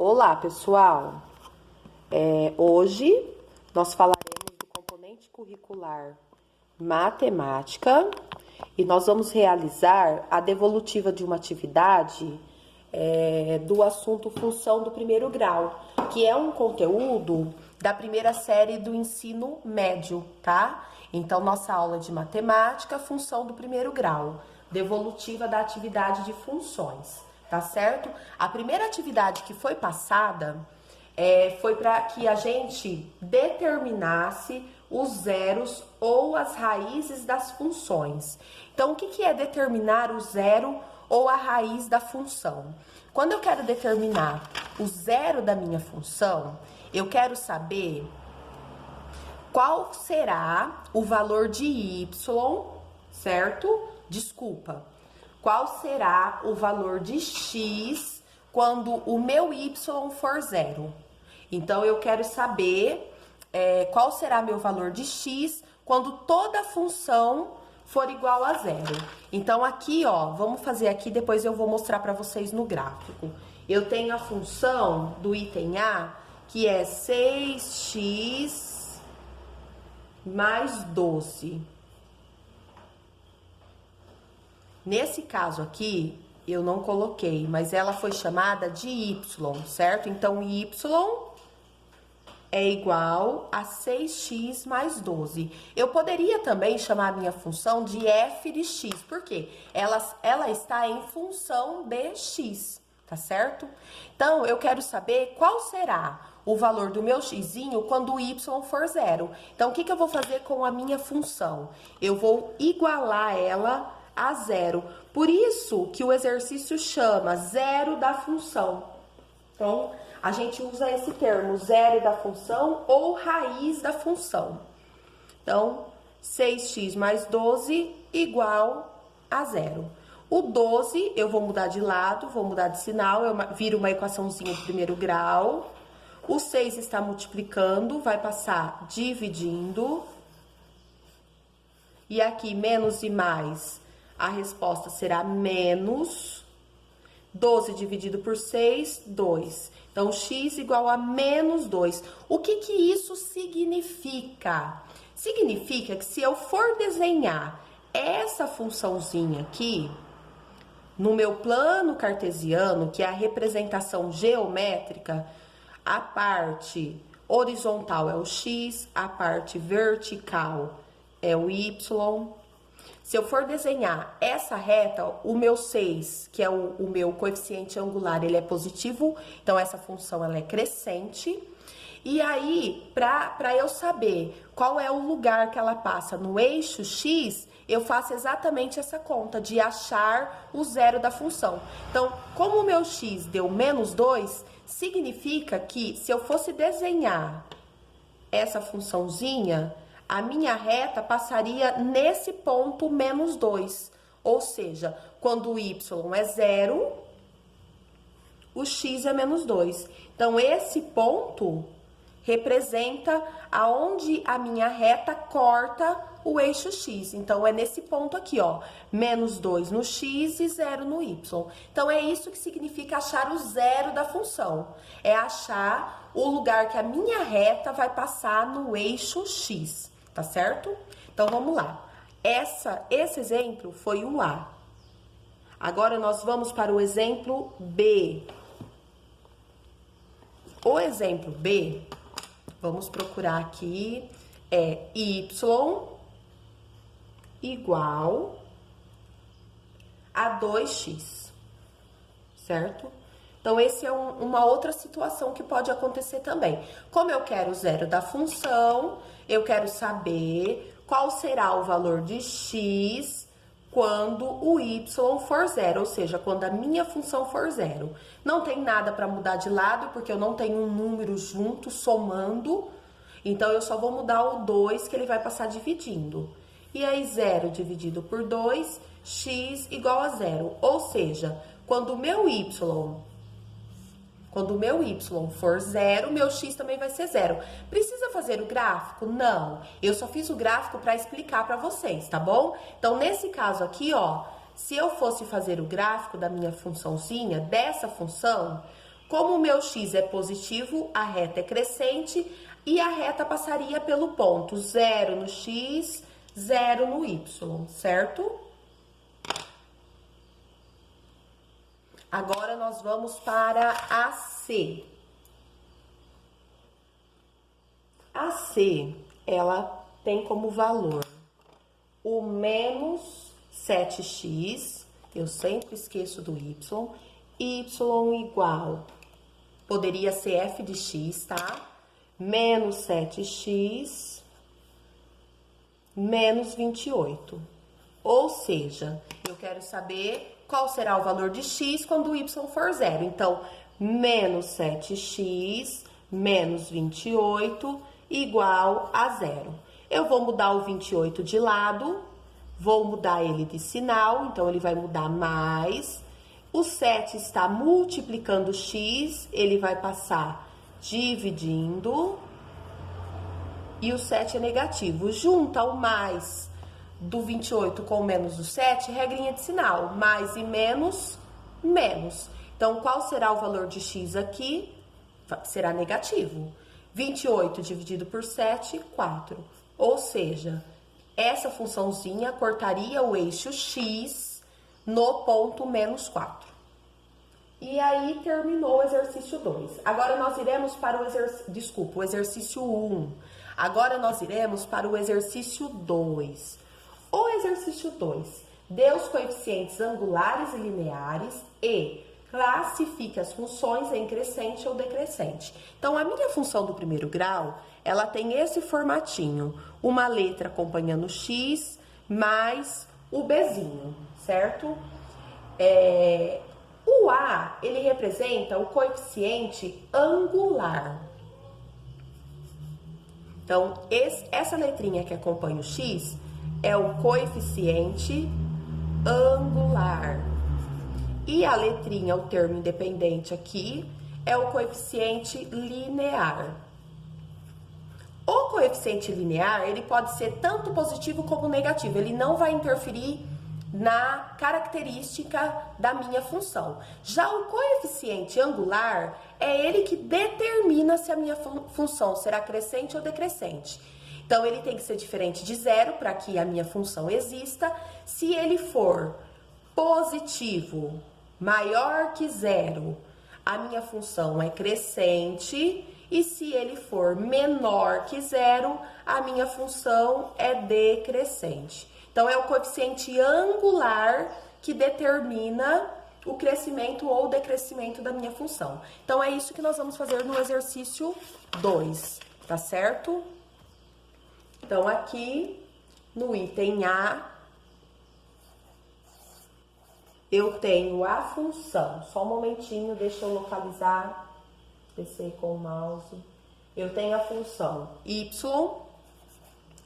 Olá, pessoal! Hoje nós falaremos do componente curricular matemática e nós vamos realizar a devolutiva de uma atividade do assunto função do primeiro grau, que é um conteúdo da primeira série do ensino médio, tá? Então, nossa aula de matemática, função do primeiro grau, devolutiva da atividade de funções, tá certo? A primeira atividade que foi passada foi para que a gente determinasse os zeros ou as raízes das funções. Então, o que é determinar o zero ou a raiz da função? Quando eu quero determinar o zero da minha função, eu quero saber qual será o valor de y, certo? Desculpa. Qual será o valor de x quando o meu y for zero? Então, eu quero saber qual será meu valor de x quando toda a função for igual a zero. Então, aqui, ó, vamos fazer aqui, depois eu vou mostrar para vocês no gráfico. Eu tenho a função do item A, que é 6x mais 12. Nesse caso aqui, eu não coloquei, mas ela foi chamada de y, certo? Então, y é igual a 6x mais 12. Eu poderia também chamar a minha função de f de x, porque ela está em função de x, tá certo? Então, eu quero saber qual será o valor do meu xzinho quando o y for zero. Então, o que eu vou fazer com a minha função? Eu vou igualar ela a zero. Por isso que o exercício chama zero da função. Então, a gente usa esse termo, zero da função ou raiz da função. Então, 6x mais 12 igual a zero. O 12, eu vou mudar de lado, vou mudar de sinal, eu viro uma equaçãozinha de primeiro grau. O 6 está multiplicando, vai passar dividindo. E aqui, menos e mais, a resposta será menos 12 dividido por 6, 2. Então, x igual a menos 2. O que isso significa? Significa que se eu for desenhar essa funçãozinha aqui, no meu plano cartesiano, que é a representação geométrica, a parte horizontal é o x, a parte vertical é o y. Se eu for desenhar essa reta, o meu 6, que é o meu coeficiente angular, ele é positivo, então essa função ela é crescente. E aí, para eu saber qual é o lugar que ela passa no eixo x, eu faço exatamente essa conta de achar o zero da função. Então, como o meu x deu menos 2, significa que se eu fosse desenhar essa funçãozinha, a minha reta passaria nesse ponto menos 2. Ou seja, quando o y é zero, o x é menos 2. Então, esse ponto representa aonde a minha reta corta o eixo x. Então, é nesse ponto aqui, ó, menos 2 no x e 0 no y. Então, é isso que significa achar o zero da função. É achar o lugar que a minha reta vai passar no eixo x. Tá certo? Então, vamos lá. Esse exemplo foi o A. Agora, nós vamos para o exemplo B. O exemplo B, vamos procurar aqui, é y igual a 2x, certo? Então, esse é uma outra situação que pode acontecer também. Como eu quero o zero da função, eu quero saber qual será o valor de x quando o y for zero, ou seja, quando a minha função for zero. Não tem nada para mudar de lado, porque eu não tenho um número junto, somando. Então, eu só vou mudar o 2, que ele vai passar dividindo. E aí, 0 dividido por 2, x igual a zero. Ou seja, quando o meu y for zero, meu x também vai ser zero. Precisa fazer o gráfico? Não. Eu só fiz o gráfico para explicar para vocês, tá bom? Então, nesse caso aqui, ó, se eu fosse fazer o gráfico da minha funçãozinha, dessa função, Como o meu x é positivo, a reta é crescente e a reta passaria pelo ponto 0 no x, 0 no y, certo? Agora, nós vamos para a C. A C, ela tem como valor o menos 7x, eu sempre esqueço do y igual, poderia ser f de x, tá? Menos 7x, menos 28. Ou seja, eu quero saber qual será o valor de x quando o y for zero. Então, menos 7x, menos 28, igual a zero. Eu vou mudar o 28 de lado, vou mudar ele de sinal, então ele vai mudar mais. O 7 está multiplicando x, ele vai passar dividindo. E o 7 é negativo. Junta o mais do 28 com o menos do 7, regrinha de sinal. Mais e menos, menos. Então, qual será o valor de x aqui? Será negativo. 28 dividido por 7, 4. Ou seja, essa funçãozinha cortaria o eixo x no ponto menos 4. E aí, terminou o exercício 2. Agora, nós iremos para o exercício 1. Agora, nós iremos para o exercício 2. O exercício 2. Dê os coeficientes angulares e lineares e classifique as funções em crescente ou decrescente. Então, a minha função do primeiro grau, ela tem esse formatinho. Uma letra acompanhando x mais o bzinho, certo? O A, ele representa o coeficiente angular. Então, essa letrinha que acompanha o x é o coeficiente angular. E a letrinha, o termo independente aqui, é o coeficiente linear. O coeficiente linear, ele pode ser tanto positivo como negativo. Ele não vai interferir na característica da minha função. Já o coeficiente angular é ele que determina se a minha função será crescente ou decrescente. Então, ele tem que ser diferente de zero para que a minha função exista. Se ele for positivo, maior que zero, a minha função é crescente. E se ele for menor que zero, a minha função é decrescente. Então, é o coeficiente angular que determina o crescimento ou decrescimento da minha função. Então, é isso que nós vamos fazer no exercício 2, tá certo? Então, aqui no item A, eu tenho a função. Só um momentinho, deixa eu localizar. Descer com o mouse. Eu tenho a função y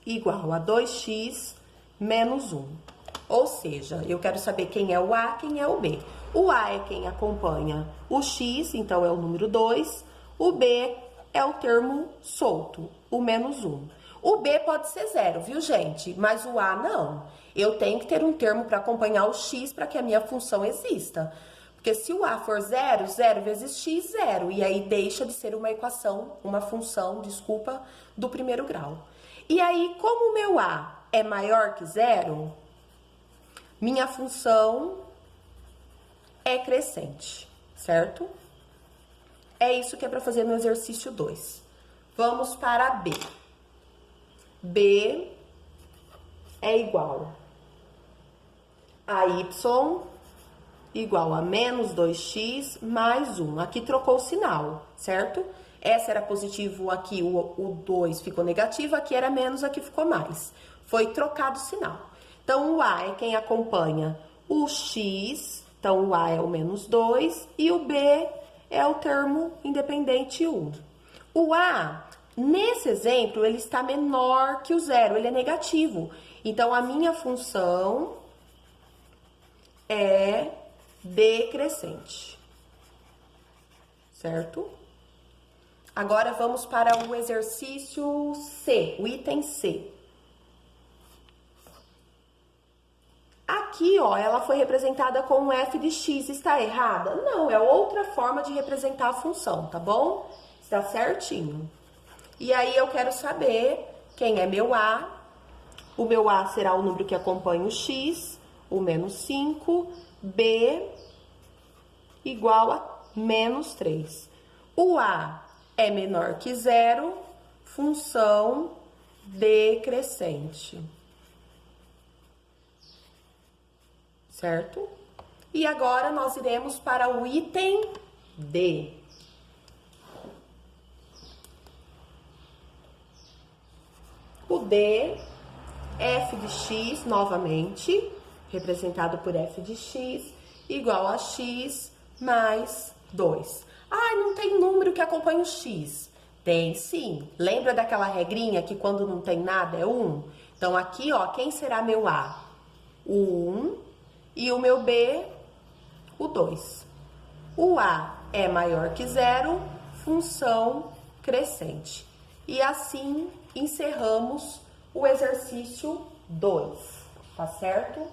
igual a 2x menos 1. Ou seja, eu quero saber quem é o A, quem é o B. O A é quem acompanha o x, então é o número 2. O B é o termo solto, o menos 1. O B pode ser 0, viu, gente? Mas o A não. Eu tenho que ter um termo para acompanhar o x para que a minha função exista. Porque se o A for 0, 0 vezes x, 0. E aí deixa de ser uma equação, uma função, desculpa, do primeiro grau. E aí, como o meu A é maior que 0, minha função é crescente, certo? É isso que é para fazer no exercício 2. Vamos para B. B é igual a y igual a menos 2x mais 1. Aqui trocou o sinal, certo? Essa era positivo, aqui o 2 ficou negativo, aqui era menos, aqui ficou mais. Foi trocado o sinal. Então, o A é quem acompanha o x, então o A é o menos 2, e o B é o termo independente 1. O A, nesse exemplo, ele está menor que o 0, ele é negativo. Então, a minha função é decrescente, certo? Agora, vamos para o exercício C, o item C. Aqui Aqui, ó, ela foi representada com um f de x, está errada? Não, é outra forma de representar a função, tá bom? Está certinho. E aí eu quero saber quem é meu a. O meu a será o número que acompanha o x, o menos 5, b igual a menos 3. O a é menor que zero, função decrescente. Certo? E agora nós iremos para o item D. O D, f de x, novamente, representado por f de x, igual a x mais 2. Ah, não tem número que acompanha o x. Tem sim. Lembra daquela regrinha que quando não tem nada é 1? Então, aqui, ó, quem será meu a? O 1 e o meu b, o 2. O a é maior que zero, função crescente. E assim encerramos o exercício 2, tá certo?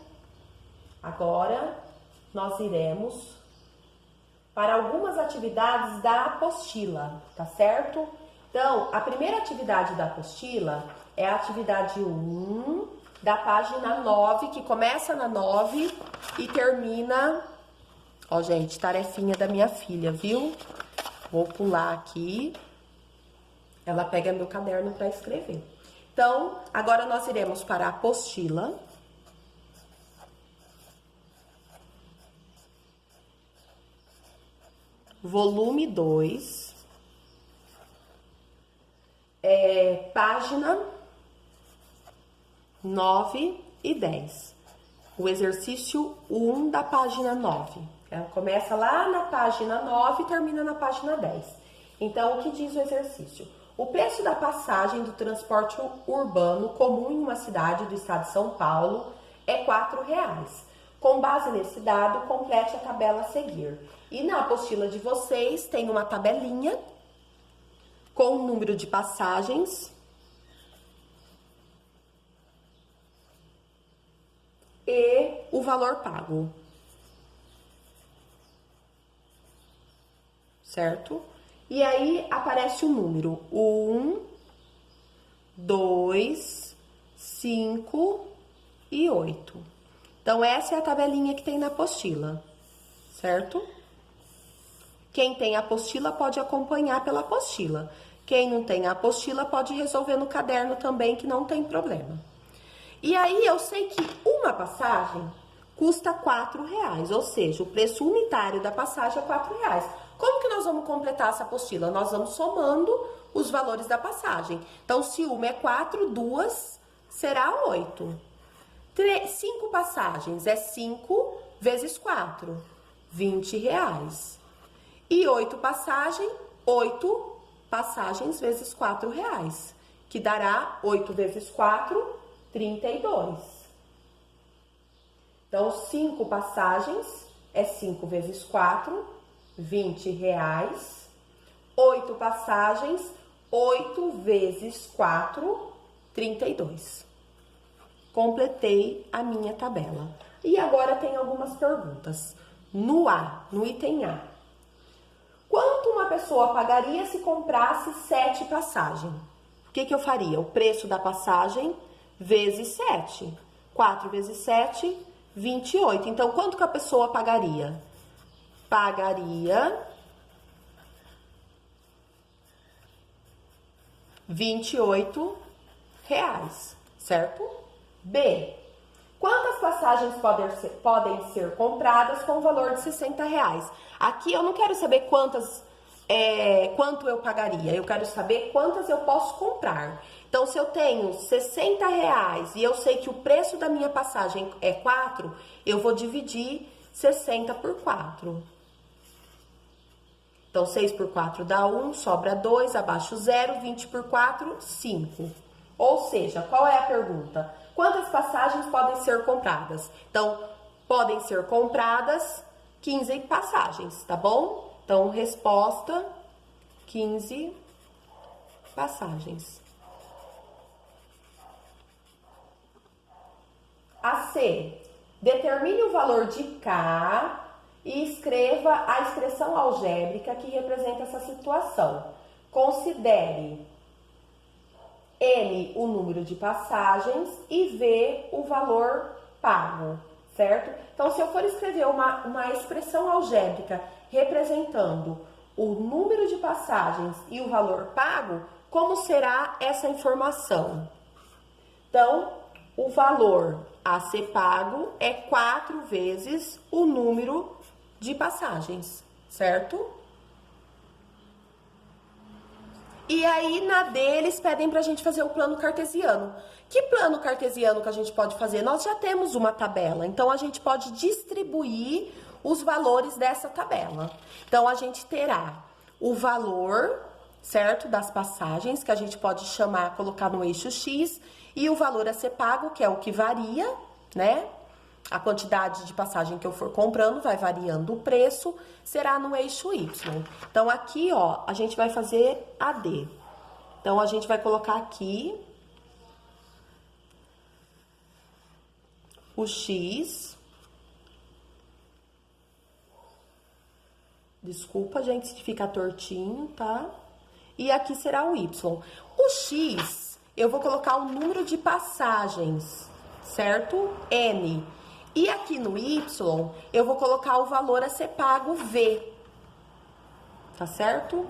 Agora, nós iremos para algumas atividades da apostila, tá certo? Então, a primeira atividade da apostila é a atividade 1 da página 9, que começa na 9 e termina... Ó, gente, tarefinha da minha filha, viu? Vou pular aqui. Ela pega meu caderno para escrever. Então, agora nós iremos para a apostila. Volume 2. Página 9 e 10. O exercício 1 da página 9. Ela começa lá na página 9 e termina na página 10. Então, o que diz o exercício? O preço da passagem do transporte urbano comum em uma cidade do estado de São Paulo é R$4. Com base nesse dado, complete a tabela a seguir. E na apostila de vocês tem uma tabelinha com o número de passagens e o valor pago. Certo? E aí aparece o número 1, 2, 5 e 8. Então, essa é a tabelinha que tem na apostila, certo? Quem tem a apostila pode acompanhar pela apostila. Quem não tem a apostila pode resolver no caderno também, que não tem problema. E aí, eu sei que uma passagem custa R$4, ou seja, o preço unitário da passagem é R$4. Como que nós vamos completar essa apostila? Nós vamos somando os valores da passagem. Então, se uma é 4, duas será 8. 5 passagens é 5 vezes 4, R$20. E 8 passagens vezes R$4, que dará 8 vezes 4, 32. Então, 5 passagens é 5 vezes 4, R$20. 8 passagens, 8 vezes 4, 32. Completei a minha tabela. E agora tem algumas perguntas. No item A. Quanto uma pessoa pagaria se comprasse 7 passagens? O que eu faria? O preço da passagem vezes 7. 4 vezes 7, 28. Então, quanto que a pessoa pagaria? Pagaria R$28, certo? B. Quantas passagens podem ser compradas com o valor de R$60? Aqui eu não quero saber quanto eu pagaria, eu quero saber quantas eu posso comprar. Então, se eu tenho R$60 e eu sei que o preço da minha passagem é 4, eu vou dividir 60 por 4. Então, 6 por 4 dá 1, sobra 2, abaixo 0, 20 por 4, 5. Ou seja, qual é a pergunta? Quantas passagens podem ser compradas? Então, podem ser compradas 15 passagens, tá bom? Então, resposta, 15 passagens. A C. Determine o valor de K e escreva a expressão algébrica que representa essa situação. Considere N o número de passagens e V o valor pago, certo? Então, se eu for escrever uma expressão algébrica representando o número de passagens e o valor pago, como será essa informação? Então, o valor a ser pago é 4 vezes o número de passagens, certo? E aí, na D, eles pedem pra gente fazer o plano cartesiano. Que plano cartesiano que a gente pode fazer? Nós já temos uma tabela, então a gente pode distribuir os valores dessa tabela. Então, a gente terá o valor, certo, das passagens, que a gente pode chamar, colocar no eixo X, e o valor a ser pago, que é o que varia, né? A quantidade de passagem que eu for comprando vai variando o preço, será no eixo Y. Então, aqui, ó, a gente vai fazer a D. Então, a gente vai colocar aqui o X. Desculpa, gente, se ficar tortinho, tá? E aqui será o Y. O X, eu vou colocar o número de passagens, certo? N. E aqui no Y, eu vou colocar o valor a ser pago V. Tá certo?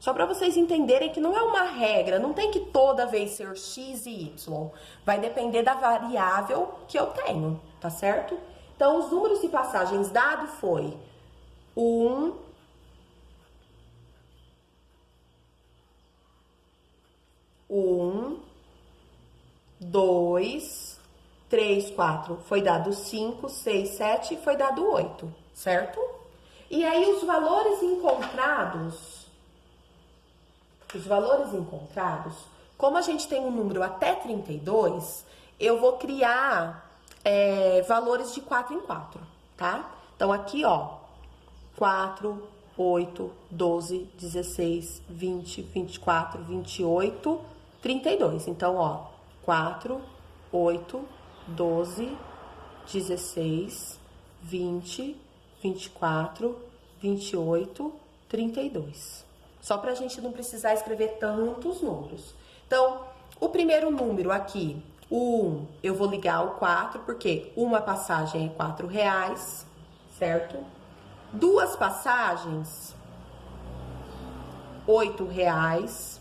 Só para vocês entenderem que não é uma regra, não tem que toda vez ser X e Y. Vai depender da variável que eu tenho, tá certo? Então, os números de passagens dado foi 2, 3, 4, foi dado 5, 6, 7 e foi dado 8, certo? E aí, os valores encontrados, como a gente tem um número até 32, eu vou criar valores de 4 em 4, tá? Então, aqui, ó, 4, 8, 12, 16, 20, 24, 28, 32. Então, ó, 4, 8, 12, 16, 20, 24, 28, 32. Só pra gente não precisar escrever tantos números. Então, o primeiro número aqui, o 1, eu vou ligar o 4, porque uma passagem é R$4, certo? 2 passagens, R$8.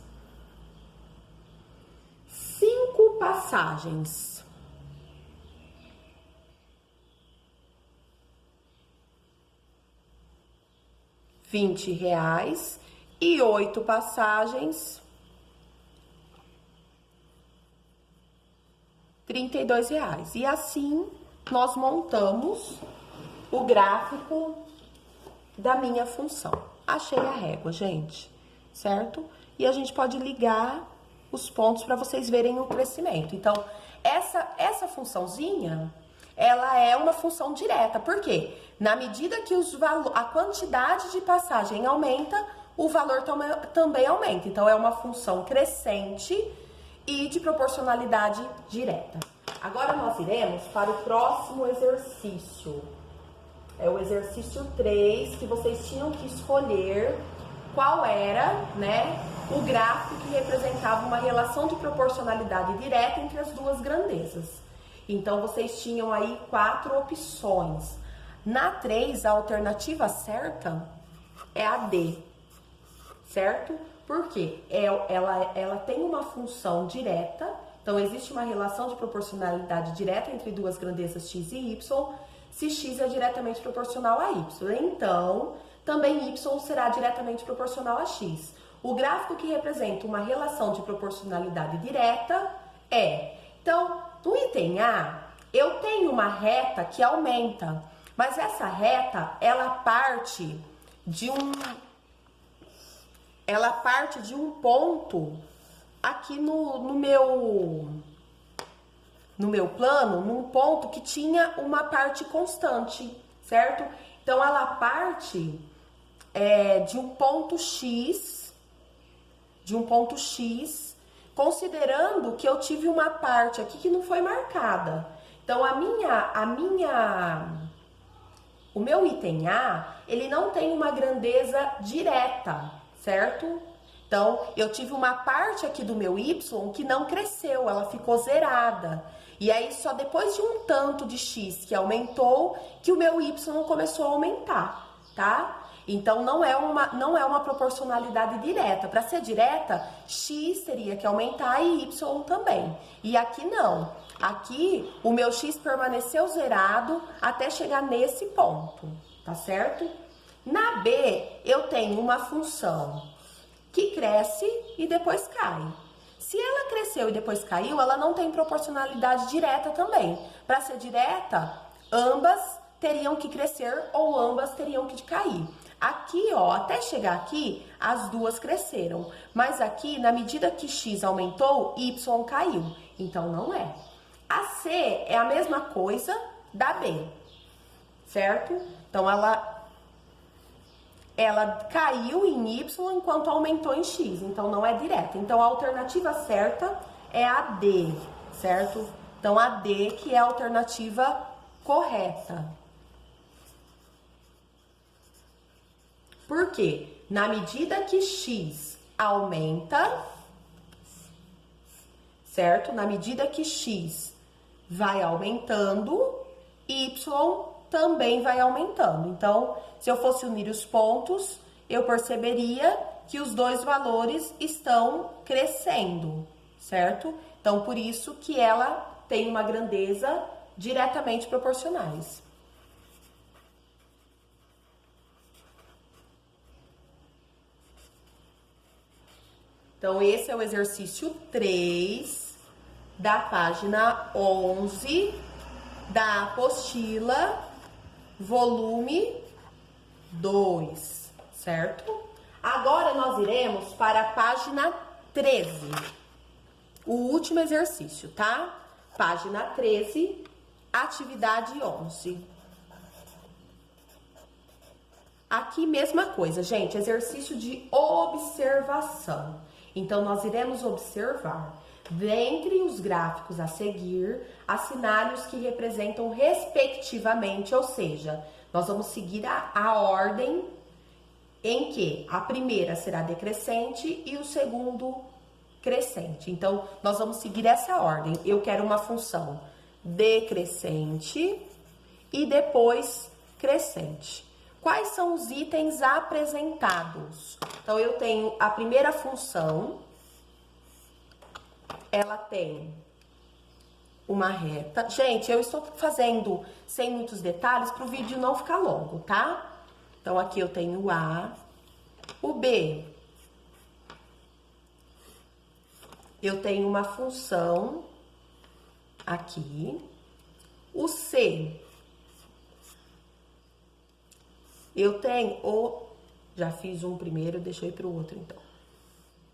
5 passagens, R$20. E 8 passagens, R$32. E assim, nós montamos o gráfico da minha função. Achei a régua, gente, certo? E a gente pode ligar os pontos para vocês verem o crescimento. Então, essa funçãozinha, ela é uma função direta. Por quê? Na medida que a quantidade de passagem aumenta, o valor também aumenta. Então, é uma função crescente e de proporcionalidade direta. Agora, nós iremos para o próximo exercício. É o exercício 3, que vocês tinham que escolher qual era, né, o gráfico que representava uma relação de proporcionalidade direta entre as duas grandezas. Então, vocês tinham aí 4 opções. Na 3, a alternativa certa é a D, certo? Porque ela tem uma função direta, então existe uma relação de proporcionalidade direta entre duas grandezas x e y, se x é diretamente proporcional a y. Então, também y será diretamente proporcional a x. O gráfico que representa uma relação de proporcionalidade direta é... Então, no item A, eu tenho uma reta que aumenta, mas essa reta, ela parte de um ponto aqui no meu plano, num ponto que tinha uma parte constante, certo? Então, ela parte de um ponto X, considerando que eu tive uma parte aqui que não foi marcada. Então, o meu item A, ele não tem uma grandeza direta, certo? Então, eu tive uma parte aqui do meu Y que não cresceu, ela ficou zerada. E aí, só depois de um tanto de X que aumentou, que o meu Y começou a aumentar, tá? Então, não é uma proporcionalidade direta. Para ser direta, X teria que aumentar e Y também. E aqui não. Aqui, o meu X permaneceu zerado até chegar nesse ponto, tá certo? Na B, eu tenho uma função que cresce e depois cai. Se ela cresceu e depois caiu, ela não tem proporcionalidade direta também. Para ser direta, ambas teriam que crescer ou ambas teriam que cair. Aqui, ó, até chegar aqui, as duas cresceram. Mas aqui, na medida que X aumentou, Y caiu. Então, não é. A C é a mesma coisa da B, certo? Então, ela caiu em Y enquanto aumentou em X, então não é direta. Então, a alternativa certa é a D, certo? Então, a D que é a alternativa correta. Por quê? Na medida que X aumenta, certo? Na medida que X vai aumentando, Y também vai aumentando. Então, se eu fosse unir os pontos, eu perceberia que os dois valores estão crescendo, certo? Então, por isso que ela tem uma grandeza diretamente proporcionais. Então, esse é o exercício 3 da página 11 da apostila, volume 2, certo? Agora nós iremos para a página 13, o último exercício, tá? Página 13, atividade 11. Aqui, mesma coisa, gente, exercício de observação. Então, nós iremos observar, dentre os gráficos a seguir, assinale-os que representam respectivamente, ou seja, nós vamos seguir a ordem em que a primeira será decrescente e o segundo crescente. Então, nós vamos seguir essa ordem. Eu quero uma função decrescente e depois crescente. Quais são os itens apresentados? Então, eu tenho a primeira função, ela tem uma reta. Gente, eu estou fazendo sem muitos detalhes para o vídeo não ficar longo, tá? Então, aqui eu tenho o A, o B. Eu tenho uma função aqui. O C. Eu tenho já fiz um primeiro, deixa eu ir para o outro, então.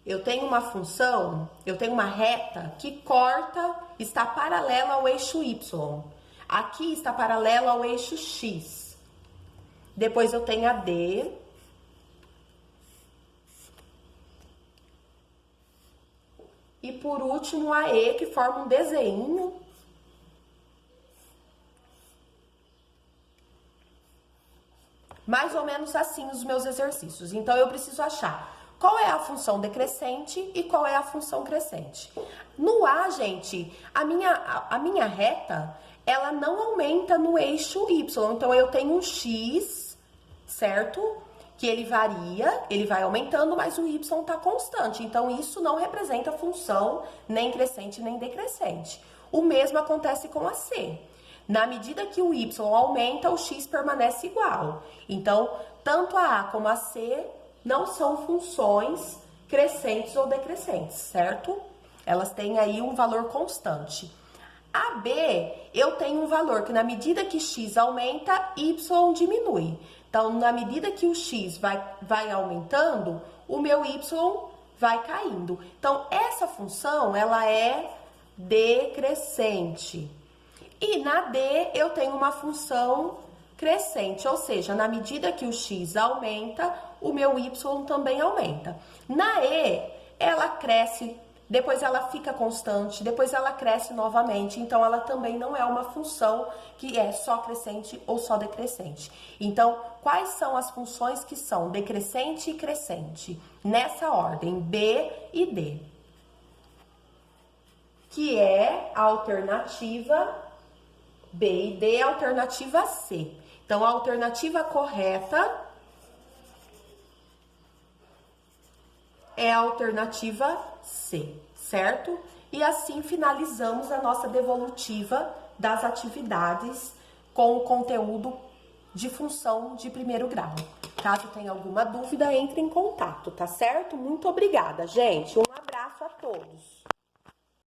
Eu tenho uma função, eu tenho uma reta que corta, está paralela ao eixo Y. Aqui está paralela ao eixo X. Depois eu tenho a D. E por último a E, que forma um desenho. Mais ou menos assim os meus exercícios. Então, eu preciso achar qual é a função decrescente e qual é a função crescente. No A, gente, a minha reta, ela não aumenta no eixo Y. Então, eu tenho um X, certo? Que ele varia, ele vai aumentando, mas o Y está constante. Então, isso não representa função nem crescente nem decrescente. O mesmo acontece com a C. Na medida que o Y aumenta, o X permanece igual. Então, tanto a A como a C não são funções crescentes ou decrescentes, certo? Elas têm aí um valor constante. A B, eu tenho um valor que na medida que X aumenta, Y diminui. Então, na medida que o X vai aumentando, o meu Y vai caindo. Então, essa função, ela é decrescente. E na D, eu tenho uma função crescente, ou seja, na medida que o X aumenta, o meu Y também aumenta. Na E, ela cresce depois ela fica constante, depois ela cresce novamente. Então, ela também não é uma função que é só crescente ou só decrescente. Então, quais são as funções que são decrescente e crescente? Nessa ordem, B e D. Que é a alternativa B e D, a alternativa C. Então, a alternativa correta é a alternativa C, certo? E assim finalizamos a nossa devolutiva das atividades com o conteúdo de função de primeiro grau. Caso tenha alguma dúvida, entre em contato, tá certo? Muito obrigada, gente. Um abraço a todos.